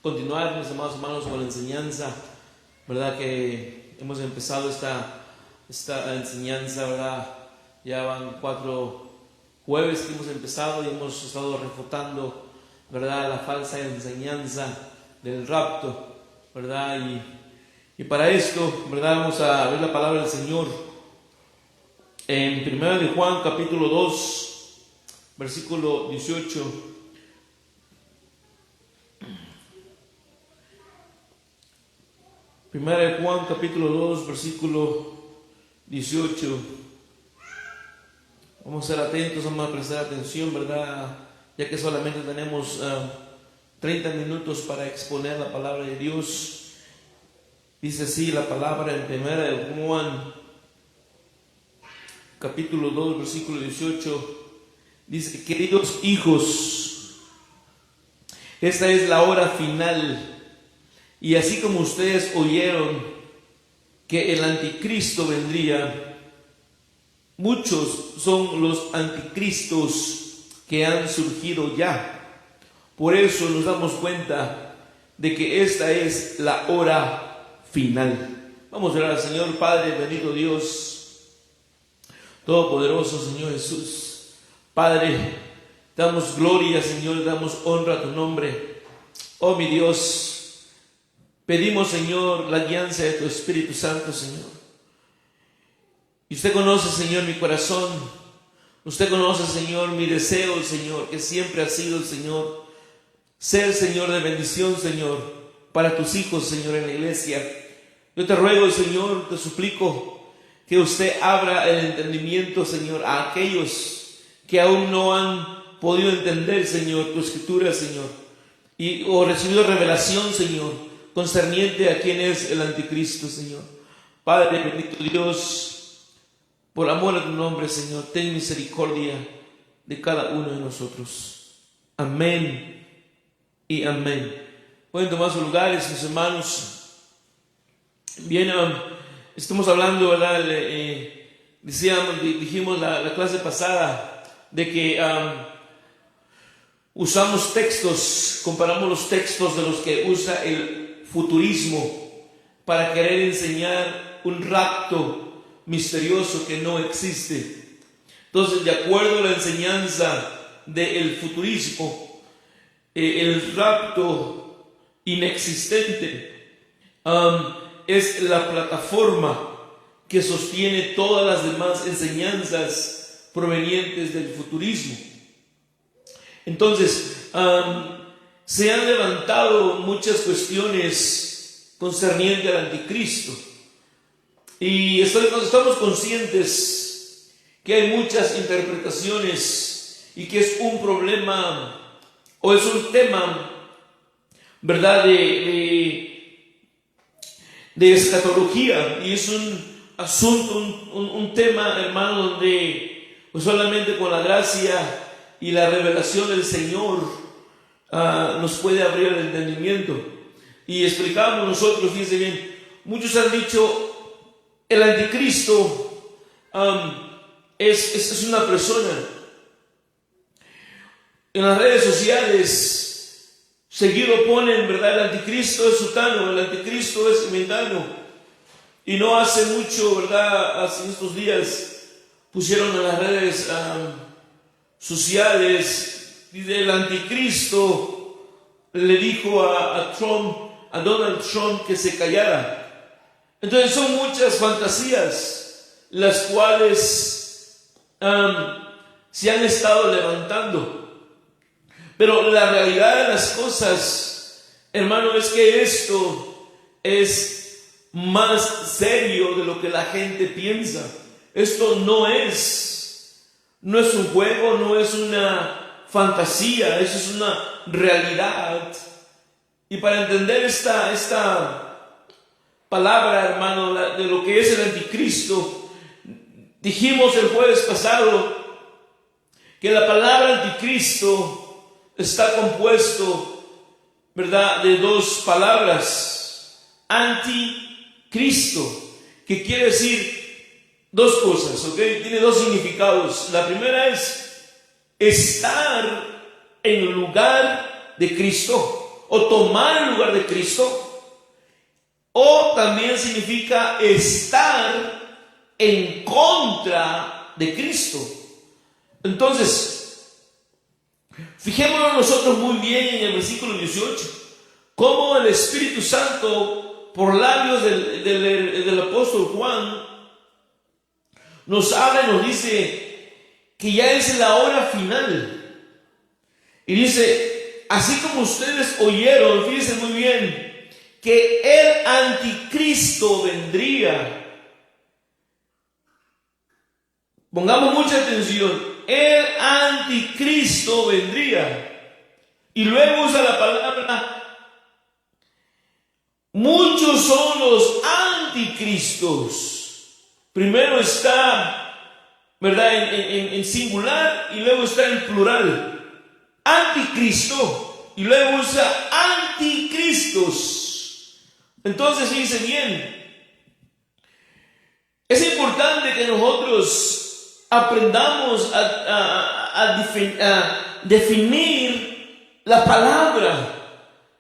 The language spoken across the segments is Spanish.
continuar, mis amados hermanos, con la enseñanza, ¿verdad? Que hemos empezado esta enseñanza, ¿verdad? Ya van 4 jueves que hemos empezado y hemos estado refutando, ¿verdad?, la falsa enseñanza del rapto, ¿verdad? Y para esto, ¿verdad?, vamos a ver la palabra del Señor en 1 de Juan capítulo 2, versículo 18. Primera de Juan capítulo 2, versículo 18. Vamos a ser atentos, vamos a prestar atención, ¿verdad? Ya que solamente tenemos 30 minutos para exponer la palabra de Dios. Dice así la palabra en Primera de Juan capítulo 2, versículo 18. Dice: queridos hijos, esta es la hora final. Y así como ustedes oyeron que el anticristo vendría, muchos son los anticristos que han surgido ya. Por eso nos damos cuenta de que esta es la hora final. Vamos a orar al Señor. Padre, bendito Dios, todopoderoso Señor Jesús. Padre, damos gloria, Señor, damos honra a tu nombre. Oh mi Dios, pedimos, Señor, la guianza de tu Espíritu Santo, Señor. Y usted conoce, Señor, mi corazón. Usted conoce, Señor, mi deseo, Señor, que siempre ha sido, Señor, ser, Señor, de bendición, Señor, para tus hijos, Señor, en la iglesia. Yo te ruego, Señor, te suplico que usted abra el entendimiento, Señor, a aquellos que aún no han podido entender, Señor, tu escritura, Señor, o recibido revelación, Señor, concerniente a quién es el anticristo, Señor. Padre, bendito Dios, por amor a tu nombre, Señor, ten misericordia de cada uno de nosotros. Amén y amén. Pueden tomar sus lugares, mis hermanos. Bien, estamos hablando, ¿verdad? Dijimos la clase pasada de que usamos textos, comparamos los textos de los que usa el futurismo para querer enseñar un rapto misterioso que no existe. Entonces, de acuerdo a la enseñanza del futurismo, el rapto inexistente es la plataforma que sostiene todas las demás enseñanzas provenientes del futurismo. Entonces, se han levantado muchas cuestiones concernientes al anticristo. Y estamos conscientes que hay muchas interpretaciones y que es un problema o es un tema, ¿verdad?, de escatología. Y es un asunto, un tema, hermano, donde pues solamente con la gracia y la revelación del Señor nos puede abrir el entendimiento. Y explicamos nosotros, fíjense bien, muchos han dicho el anticristo es una persona. En las redes sociales seguido ponen, ¿verdad?, el anticristo es sutano, el anticristo es mengano. Y no hace mucho, ¿verdad?, hace estos días pusieron en las redes sociales, dice: el anticristo le dijo a Donald Trump que se callara. Entonces son muchas fantasías las cuales se han estado levantando. Pero la realidad de las cosas, hermano, es que esto es más serio de lo que la gente piensa. Esto no es un juego, no es una fantasía, eso es una realidad. Y para entender esta palabra, hermano, de lo que es el anticristo, dijimos el jueves pasado que la palabra anticristo está compuesto, ¿verdad?, de 2 palabras: anticristo, que quiere decir 2 cosas, ¿ok? Tiene 2 significados. La primera es estar en el lugar de Cristo. o tomar el lugar de Cristo, o también significa estar en contra de Cristo. Entonces, fijémonos nosotros muy bien en el versículo 18, cómo el Espíritu Santo, por labios del apóstol Juan, nos habla y nos dice que ya es la hora final. Y dice, así como ustedes oyeron, fíjense muy bien, que el anticristo vendría. Pongamos mucha atención, el anticristo vendría. Y luego usa la palabra, muchos son los anticristos. Primero está, ¿verdad?, en singular, y luego está en plural. Anticristo, y luego usa anticristos. Entonces, fíjense bien, es importante que nosotros aprendamos a definir la palabra,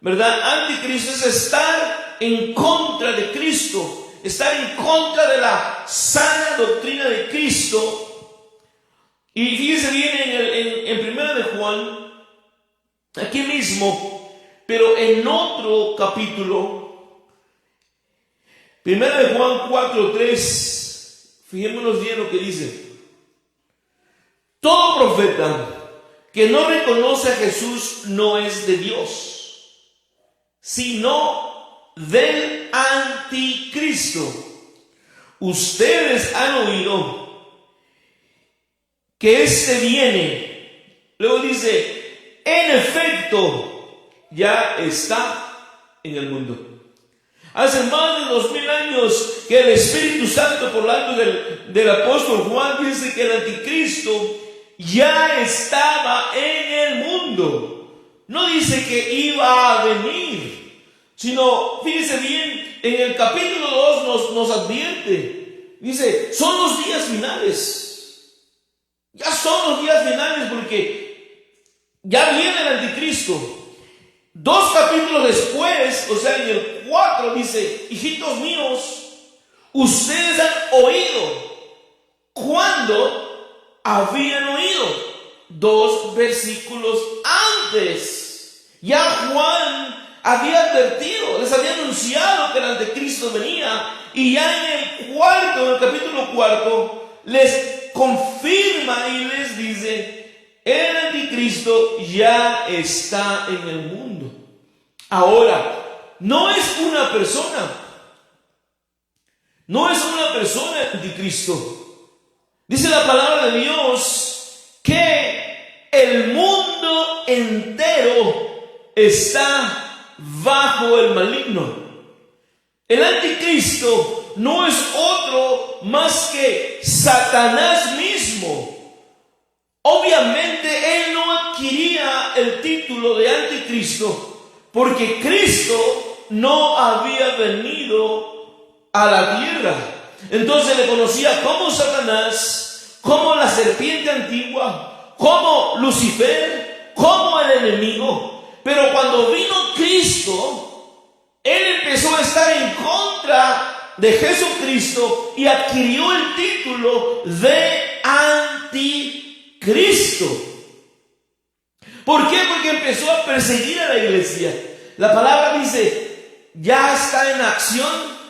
¿verdad? Anticristo es estar en contra de Cristo, estar en contra de la sana doctrina de Cristo. Y fíjense bien en Primera de Juan, aquí mismo, pero en otro capítulo, Primera de Juan 4:3, fijémonos bien lo que dice. Todo profeta que no reconoce a Jesús no es de Dios, sino del anticristo. Ustedes han oído que éste viene. Luego dice, en efecto, ya está en el mundo. Hace más de 2000 años que el Espíritu Santo, por labios del apóstol Juan, dice que el anticristo ya estaba en el mundo. No dice que iba a venir, sino, fíjense bien, en el capítulo 2 nos advierte. Dice, son los días finales. Ya son los días finales porque ya viene el anticristo. 2 capítulos después, o sea, en el 4 dice, hijitos míos, ustedes han oído. ¿Cuándo habían oído? 2 versículos antes. Ya Juan había advertido, les había anunciado que el anticristo venía, y ya en el capítulo 4, les confirma y les dice, el anticristo ya está en el mundo. Ahora, no es una persona el anticristo. Dice la palabra de Dios que el mundo entero está bajo el maligno. El anticristo no es otro más que Satanás mismo. Obviamente él no adquiría el título de anticristo porque Cristo no había venido a la tierra. Entonces le conocía como Satanás, como la serpiente antigua, como Lucifer, como el enemigo. Pero cuando vino Cristo, él empezó a estar en contra de Jesucristo y adquirió el título de anticristo. ¿Por qué? Porque empezó a perseguir a la iglesia. La palabra dice, ya está en acción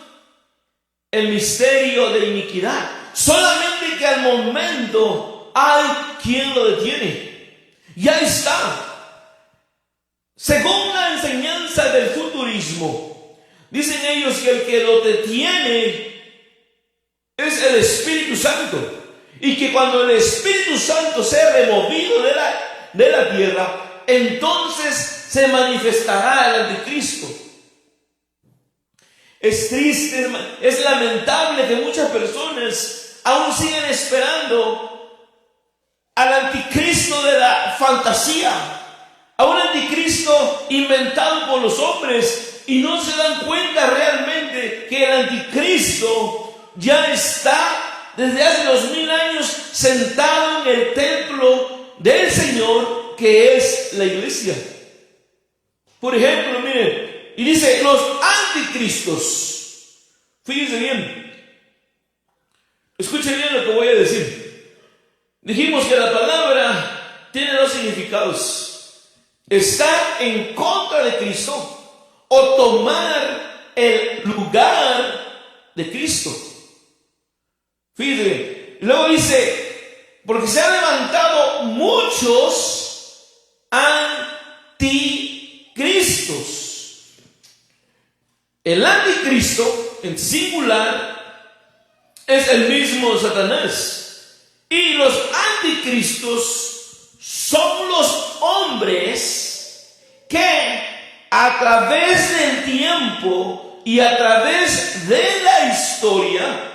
el misterio de iniquidad. Solamente que al momento hay quien lo detiene. Ya está. Según la enseñanza del futurismo, dicen ellos que el que lo detiene es el Espíritu Santo. Y que cuando el Espíritu Santo sea removido de la tierra, entonces se manifestará el anticristo. Es triste, es lamentable que muchas personas aún sigan esperando al anticristo de la fantasía, a un anticristo inventado por los hombres, y no se dan cuenta realmente que el anticristo ya está desde hace 2000 años sentado en el templo del Señor, que es la iglesia. Por ejemplo, miren, y dice los anticristos. Fíjense bien. Escuchen bien lo que voy a decir. Dijimos que la palabra tiene dos significados. Estar en contra de Cristo o tomar el lugar de Cristo. Fíjense bien. Luego dice, porque se han levantado muchos anticristos. El anticristo, en singular, es el mismo Satanás. Y los anticristos son los hombres que a través del tiempo y a través de la historia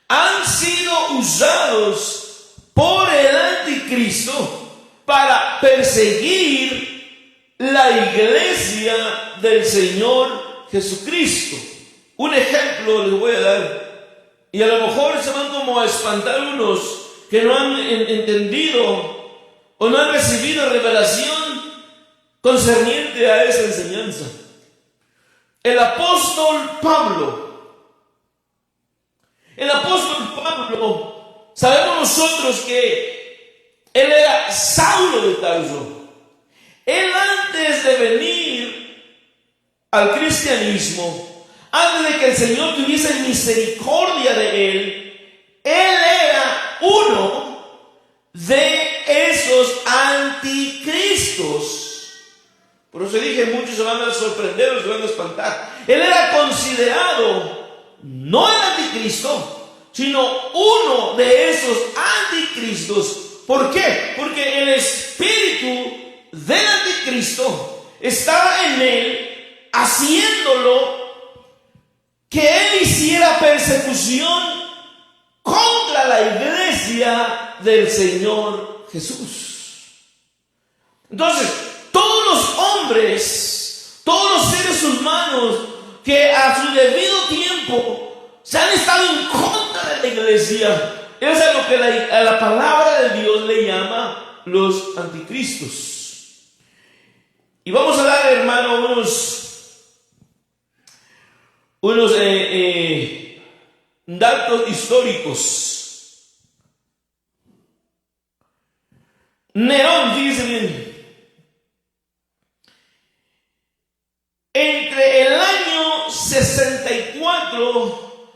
han sido usados por el anticristo para perseguir la iglesia del Señor Jesucristo. Un ejemplo les voy a dar, y a lo mejor se van como a espantar unos que no han entendido o no han recibido revelación concerniente a esa enseñanza. El apóstol Pablo, sabemos nosotros que él era Saulo de Tarso. Él, antes de venir al cristianismo, antes de que el Señor tuviese misericordia de él era uno de esos anticristos. Por eso dije, muchos se van a sorprender o se van a espantar. Él era considerado no el anticristo, sino uno de esos anticristos. ¿Por qué? Porque el espíritu del anticristo estaba en él, haciéndolo que él hiciera persecución contra la iglesia del Señor Jesús. Entonces, todos los hombres, todos los seres humanos que a su debido tiempo se han estado en contra de la iglesia, es a lo que a la palabra de Dios le llama los anticristos. Y vamos a dar, hermano, unos datos históricos. Nerón, fíjense bien, entre el año 64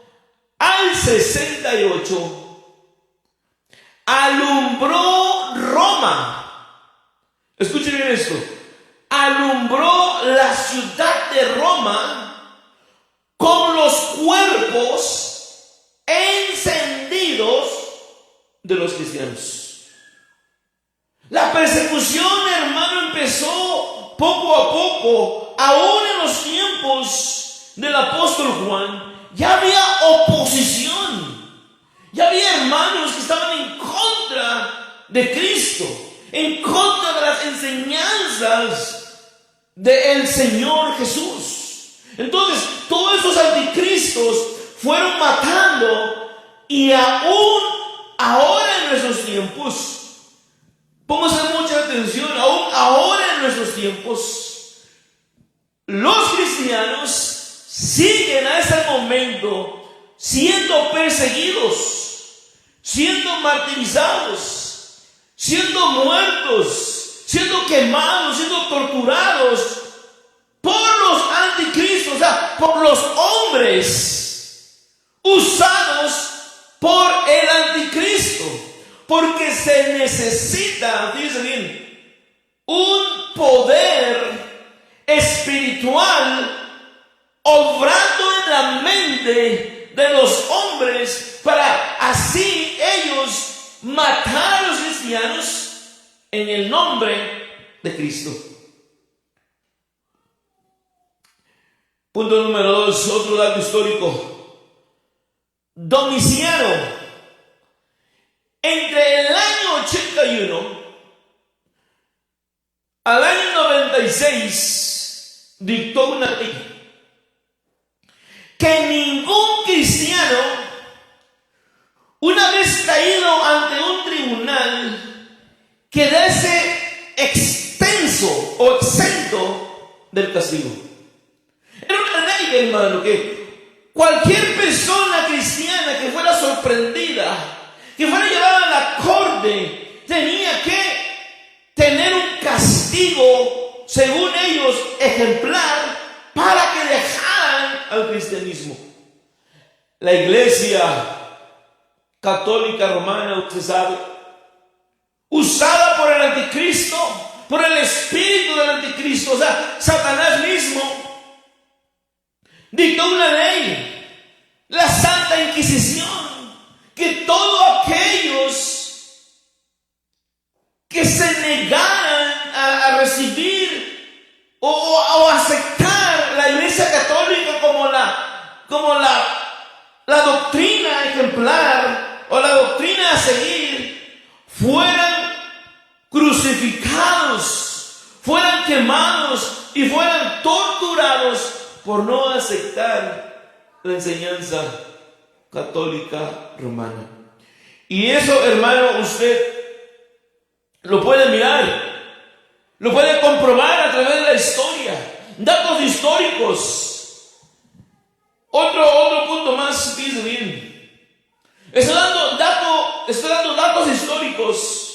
al 68 alumbró Roma. Escuchen bien esto. Alumbró la ciudad de Roma con los cuerpos encendidos de los cristianos. La persecución, hermano, empezó poco a poco. Aún en los tiempos del apóstol Juan ya había oposición. Ya había hermanos que estaban en contra de Cristo, en contra de las enseñanzas del Señor Jesús. Entonces, todos esos anticristos fueron matando, y aún ahora en nuestros tiempos, pónganse mucha atención, aún ahora en nuestros tiempos, los cristianos siguen a ese momento siendo perseguidos, siendo martirizados, siendo muertos, siendo quemados, siendo torturados por los anticristos, o sea, por los hombres usados por el anticristo. Porque se necesita, fíjense bien, un poder espiritual obrando en la mente de los hombres para así ellos matar a los cristianos en el nombre de Cristo. Punto número 2, otro dato histórico. Domiciano, entre el año 81 al año 96, dictó una ley que ningún cristiano, una vez caído ante un tribunal, quedase extenso o exento del castigo. Era una ley, hermano, que cualquier persona cristiana que fuera sorprendida, que fuera llevada a la corte, tenía que tener un castigo, según ellos, ejemplar, para que dejaran al cristianismo. La iglesia católica romana, usted sabe, usada por el anticristo, por el espíritu del anticristo, o sea, Satanás mismo, dictó una ley, la Santa Inquisición, que todos aquellos que se negaran a recibir o aceptar la Iglesia Católica como la doctrina ejemplar o la doctrina a seguir, fueran crucificados, fueran quemados y fueran torturados por no aceptar la enseñanza católica romana. Y eso, hermano, usted lo puede mirar, lo puede comprobar a través de la historia, datos históricos. Otro punto más, fíjese bien. Estoy dando datos históricos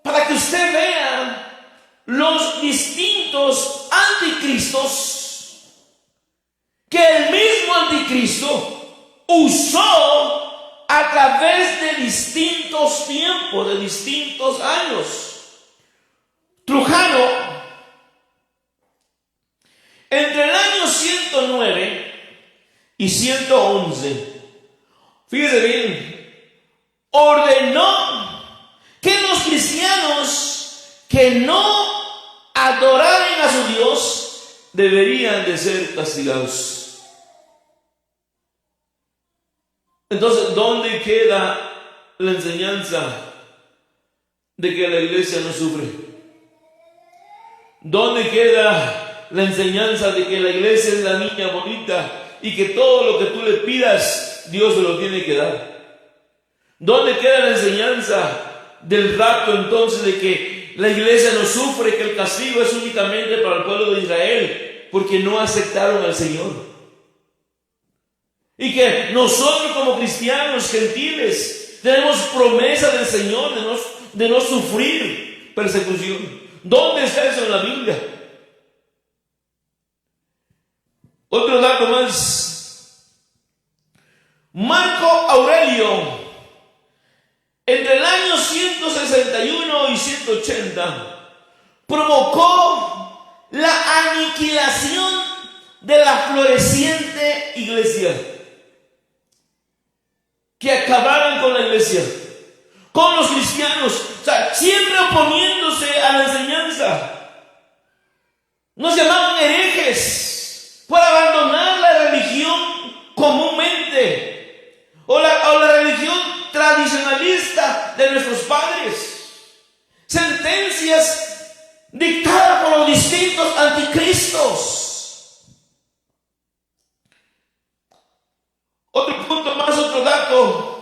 para que usted vea los distintos anticristos que el mismo anticristo usó a través de distintos tiempos, de distintos años. Trujano, entre el año 109 y 111, fíjese bien, ordenó que los cristianos que no adoraran a su Dios deberían de ser castigados. Entonces, ¿dónde queda la enseñanza de que la iglesia no sufre? ¿Dónde queda la enseñanza de que la iglesia es la niña bonita y que todo lo que tú le pidas, Dios se lo tiene que dar? ¿Dónde queda la enseñanza del rapto entonces de que la iglesia no sufre, que el castigo es únicamente para el pueblo de Israel porque no aceptaron al Señor? Y que nosotros como cristianos gentiles tenemos promesa del Señor de no sufrir persecución. ¿Dónde está eso en la Biblia? Otro dato más. Marco Aurelio, entre el año 161 y 180, provocó la aniquilación de la floreciente iglesia. Que acabaran con la iglesia, con los cristianos, o sea, siempre oponiéndose a la enseñanza. Nos llamaban herejes por abandonar la religión comúnmente o la religión tradicionalista de nuestros padres. Sentencias dictadas por los distintos anticristos. Otro punto más, otro dato.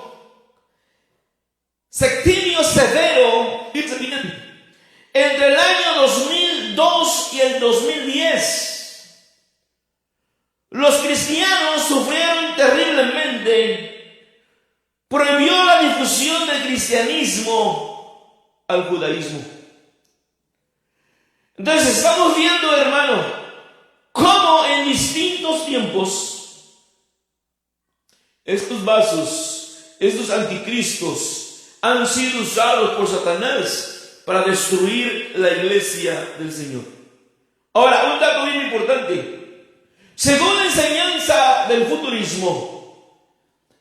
Septimio Severo, fíjense bien, entre el año 2002 y el 2010, los cristianos sufrieron terriblemente. Prohibió la difusión del cristianismo al judaísmo. Entonces estamos viendo, hermano, cómo en distintos tiempos estos vasos, estos anticristos han sido usados por Satanás para destruir la iglesia del Señor. Ahora, un dato bien importante. Según la enseñanza del futurismo,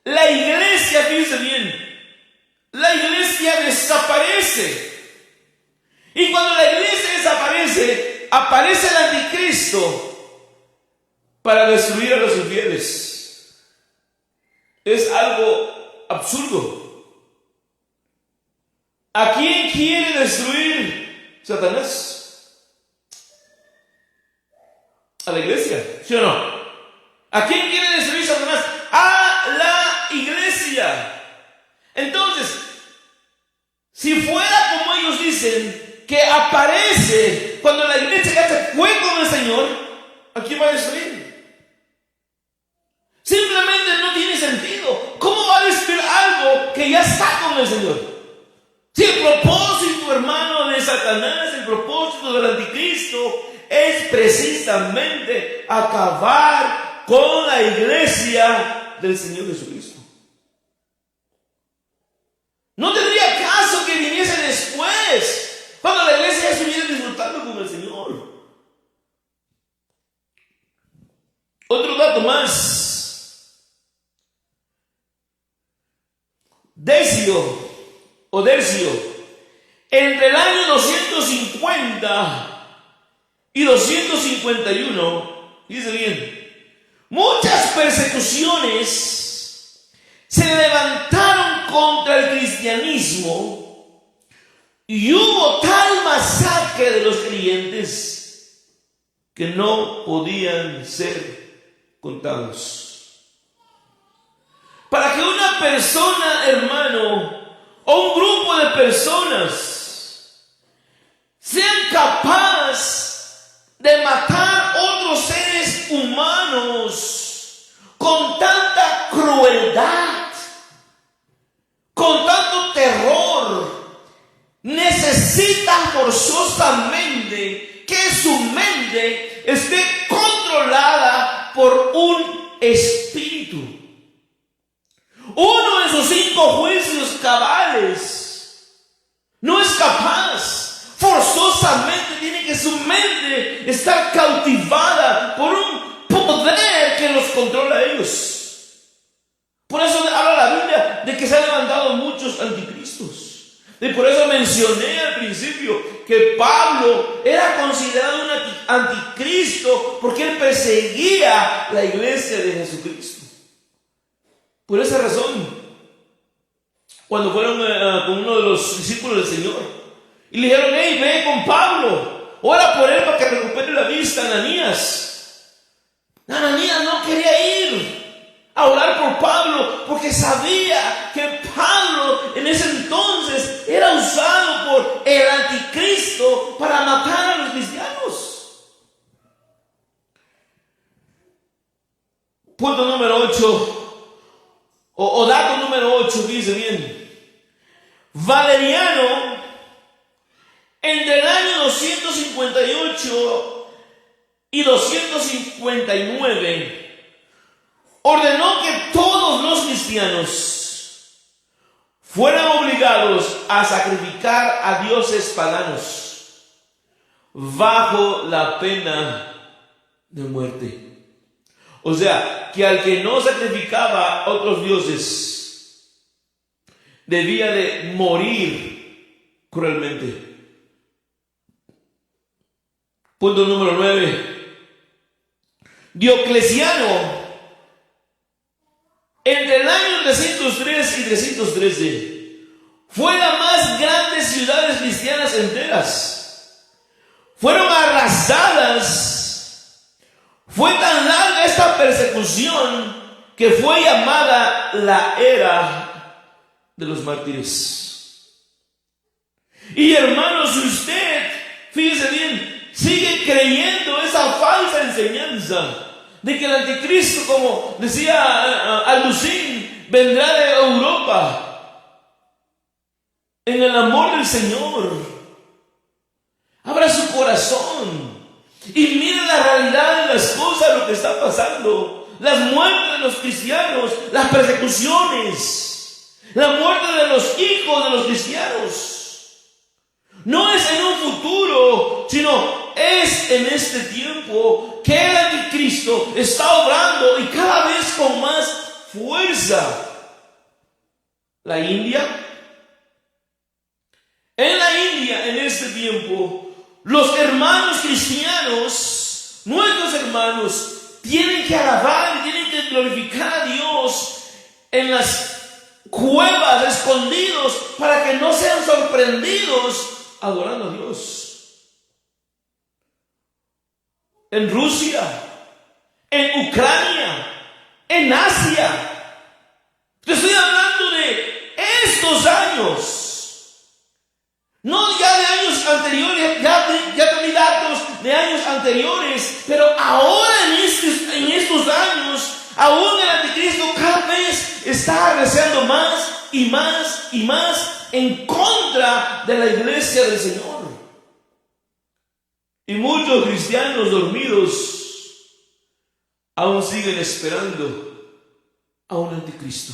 la iglesia, fíjense bien, la iglesia desaparece. Y cuando la iglesia desaparece, aparece el anticristo para destruir a los infieles. Es algo absurdo. ¿A quién quiere destruir Satanás? ¿A la iglesia? ¿Sí o no? ¿A quién quiere destruir Satanás? A la iglesia. Entonces, si fuera como ellos dicen, que aparece cuando la iglesia ya se fue con el Señor, ¿a quién va a destruir? Simplemente no tiene sentido. ¿Cómo va a destruir algo que ya está con el Señor? Si el propósito, hermano, de Satanás, el propósito del anticristo es precisamente acabar con la iglesia del Señor Jesucristo. No tendría caso que viniese después, cuando la iglesia ya estuviera disfrutando con el Señor. Otro dato más. Decio, entre el año 250 y 251, dice bien, muchas persecuciones se levantaron contra el cristianismo y hubo tal masacre de los creyentes que no podían ser contados. Para que una persona, hermano, o un grupo de personas sean capaces de matar otros seres humanos con tanta crueldad, con tanto terror, necesita forzosamente que su mente esté controlada por un espíritu. Uno de sus 5 juicios cabales no es capaz. Forzosamente tiene que su mente estar cautivada por un poder que los controla a ellos. Por eso habla la Biblia de que se han levantado muchos anticristos. Y por eso mencioné al principio que Pablo era considerado un anticristo porque él perseguía la iglesia de Jesucristo. Por esa razón, cuando fueron con uno de los discípulos del Señor y le dijeron: hey, ve con Pablo, ora por él para que recupere la vista. Ananías no quería ir a orar por Pablo porque sabía que Pablo en ese entonces era usado por el anticristo para matar a los cristianos. Punto número 8. O dato número 8, dice bien: Valeriano, entre el año 258 y 259, ordenó que todos los cristianos fueran obligados a sacrificar a dioses paganos bajo la pena de muerte. O sea, que al que no sacrificaba a otros dioses, debía de morir cruelmente. Punto número 9. Diocleciano, entre el año 303 y 313, fue la más grandes ciudades cristianas enteras. Fueron arrasadas. Fue tan larga esta persecución que fue llamada la era de los mártires. Y hermanos, si usted, fíjese bien, sigue creyendo esa falsa enseñanza de que el anticristo, como decía Alucín, vendrá de Europa en el amor del Señor, abra su corazón y mire la realidad de las cosas, lo que está pasando. Las muertes de los cristianos, las persecuciones, la muerte de los hijos de los cristianos. No es en un futuro, sino es en este tiempo que el anticristo está obrando y cada vez con más fuerza. La India, en este tiempo, los hermanos cristianos, nuestros hermanos, tienen que alabar y tienen que glorificar a Dios en las cuevas, escondidos, para que no sean sorprendidos adorando a Dios. En Rusia, en Ucrania, en Asia. Te estoy hablando de estos años. No ya de años anteriores, ya te datos y más y más en contra de la iglesia del Señor. Y muchos cristianos dormidos aún siguen esperando a un anticristo.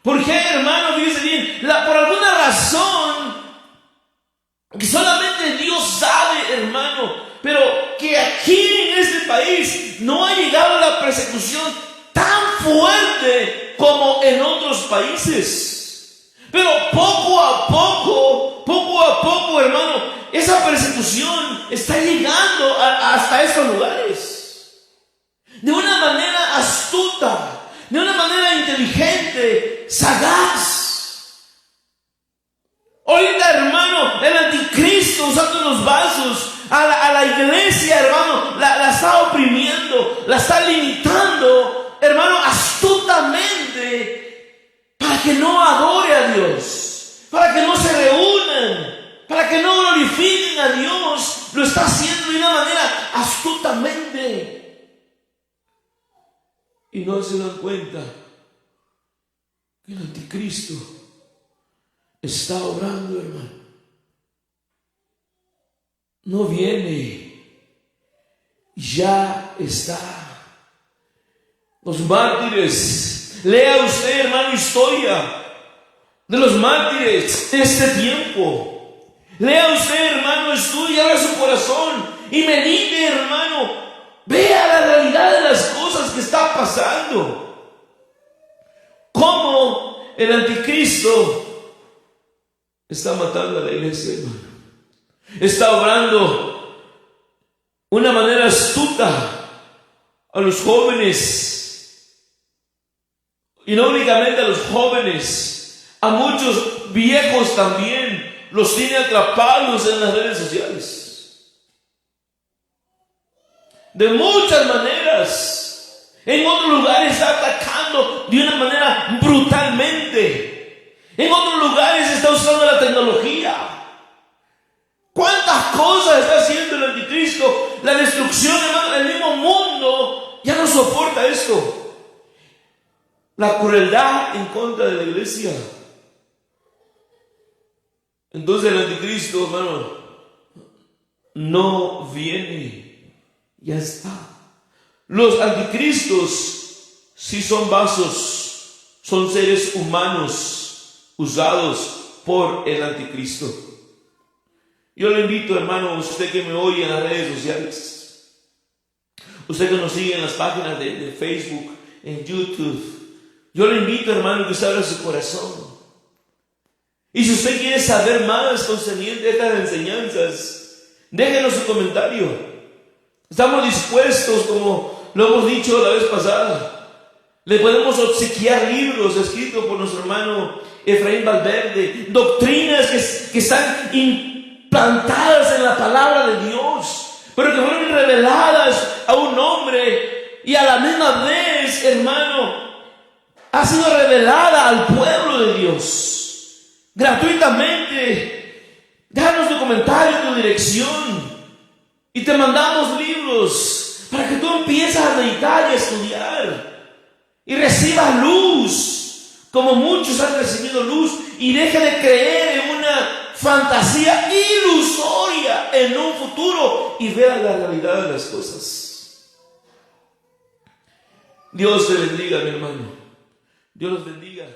¿Por qué, hermano? Fíjese bien, por alguna razón que solamente Dios sabe, hermano, pero que aquí en este país no ha llegado la persecución tan fuerte como en otros países. Pero poco a poco, hermano, esa persecución está llegando hasta estos lugares. De una manera astuta, de una manera inteligente, sagaz. Ahorita, hermano, el anticristo usando los vasos a la iglesia, hermano, la está oprimiendo, la está limitando, hermano, astutamente, para que no adore a Dios, para que no se reúnan, para que no glorifiquen a Dios. Lo está haciendo de una manera astutamente. Y no se dan cuenta que el anticristo está obrando, hermano. No viene, ya está. Los mártires, lea usted, hermano, historia de los mártires de este tiempo. Lea usted, hermano, estudie, abra su corazón y medite, hermano. Vea la realidad de las cosas que está pasando. Cómo el anticristo está matando a la iglesia, hermano. Está obrando una manera astuta a los jóvenes. Y no únicamente a los jóvenes, a muchos viejos también los tiene atrapados en las redes sociales. De muchas maneras. En otros lugares está atacando de una manera brutalmente. En otros lugares está usando la tecnología. ¿Cuántas cosas está haciendo el anticristo? La destrucción, hermano, del mismo mundo ya no soporta esto. La crueldad en contra de la iglesia. Entonces el anticristo, hermano, no viene. Ya está. Los anticristos sí son vasos, son seres humanos usados por el anticristo. Yo le invito, hermano, usted que me oye en las redes sociales, usted que nos sigue en las páginas de Facebook, en YouTube, yo le invito, hermano, que usted abra su corazón. Y si usted quiere saber más concerniente a estas enseñanzas, déjenos su comentario. Estamos dispuestos, como lo hemos dicho la vez pasada. Le podemos obsequiar libros escritos por nuestro hermano Efraín Valverde, doctrinas que están implantadas en la palabra de Dios, pero que fueron reveladas a un hombre y a la misma vez, hermano, ha sido revelada al pueblo de Dios gratuitamente. Déjanos tu comentario, tu dirección, y te mandamos libros para que tú empieces a meditar y a estudiar y recibas luz como muchos han recibido luz, y deje de creer en una fantasía ilusoria en un futuro y vea la realidad de las cosas. Dios te bendiga, mi hermano. Dios los bendiga.